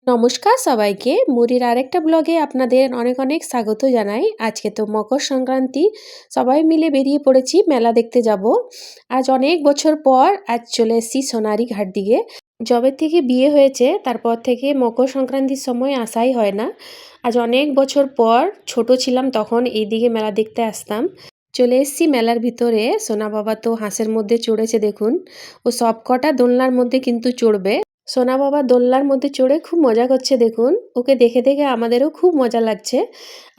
নমস্কার সবাইকে, মুড়ির আরেকটা ব্লগে আপনাদের অনেক অনেক স্বাগত জানাই। আজকে তো মকর সংক্রান্তি, সবাই মিলে বেরিয়ে পড়েছি মেলা দেখতে যাব। আজ অনেক বছর পর আজ চলে এসেছি সোনারি ঘাট দিকে। যবে থেকে বিয়ে হয়েছে তারপর থেকে মকর সংক্রান্তির সময় আসাই হয় না। আজ অনেক বছর পর ছোট ছিলাম তখন এই দিকে মেলা দেখতে আসতাম। চলে এসেছি মেলার ভিতরে। সোনা বাবা তো হাঁসের মধ্যে চড়েছে দেখুন। ও সব কটা দোলনার মধ্যে কিন্তু চড়বে। সোনা বাবা দোলনার মধ্যে চড়ে খুব মজা করছে দেখুন। ওকে দেখে দেখে আমাদেরও খুব মজা লাগছে।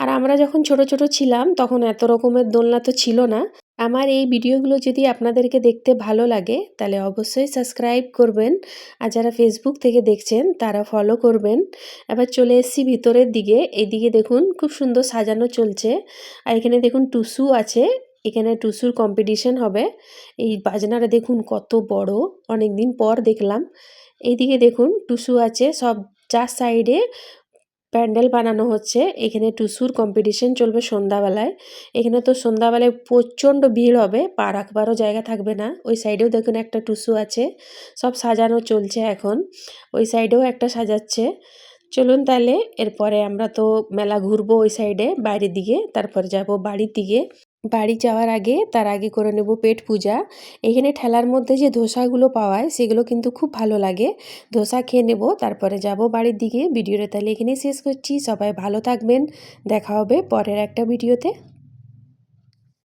আর আমরা যখন ছোট ছোট ছিলাম তখন এত রকমের দোলনা তো ছিল না। আমার এই ভিডিওগুলো যদি আপনাদেরকে দেখতে ভালো লাগে তাহলে অবশ্যই সাবস্ক্রাইব করবেন। আর যারা ফেসবুক থেকে দেখছেন তারা ফলো করবেন। এবার চলে এসেছি ভিতরের দিকে। এইদিকে দেখুন খুব সুন্দর সাজানো চলছে। আর এখানে দেখুন টুসু আছে। এখানে টুসুর কম্পিটিশন হবে। এই বাজনাটা দেখুন কত বড়, অনেক দিন পর দেখলাম। এইদিকে দেখুন টুসু আছে, সব চার সাইডে প্যান্ডেল বানানো হচ্ছে। এখানে টুসুর কম্পিটিশন চলবে সন্ধ্যাবেলায়। এখানে তো সন্ধ্যাবেলায় প্রচণ্ড ভিড় হবে, পা রাখবারও জায়গা থাকবে না। ওই সাইডেও দেখুন একটা টুসু আছে, সব সাজানো চলছে এখন। ওই সাইডেও একটা সাজাচ্ছে। চলুন তাহলে এরপরে আমরা তো মেলা ঘুরবো ওই সাইডে বাইরের দিকে, তারপর যাব বাড়ির দিকে। বাড়ি যাওয়ার আগে তার আগে করে নেব পেট পূজা। এখানে ঠেলার মধ্যে যে ধোসাগুলো পাওয়ায় সেগুলো কিন্তু খুব ভালো লাগে। ধোসা খেয়ে নেব, তারপরে যাব বাড়ির দিকে। ভিডিওটা তাহলে এখানেই শেষ করছি। সবাই ভালো থাকবেন, দেখা হবে পরের একটা ভিডিওতে।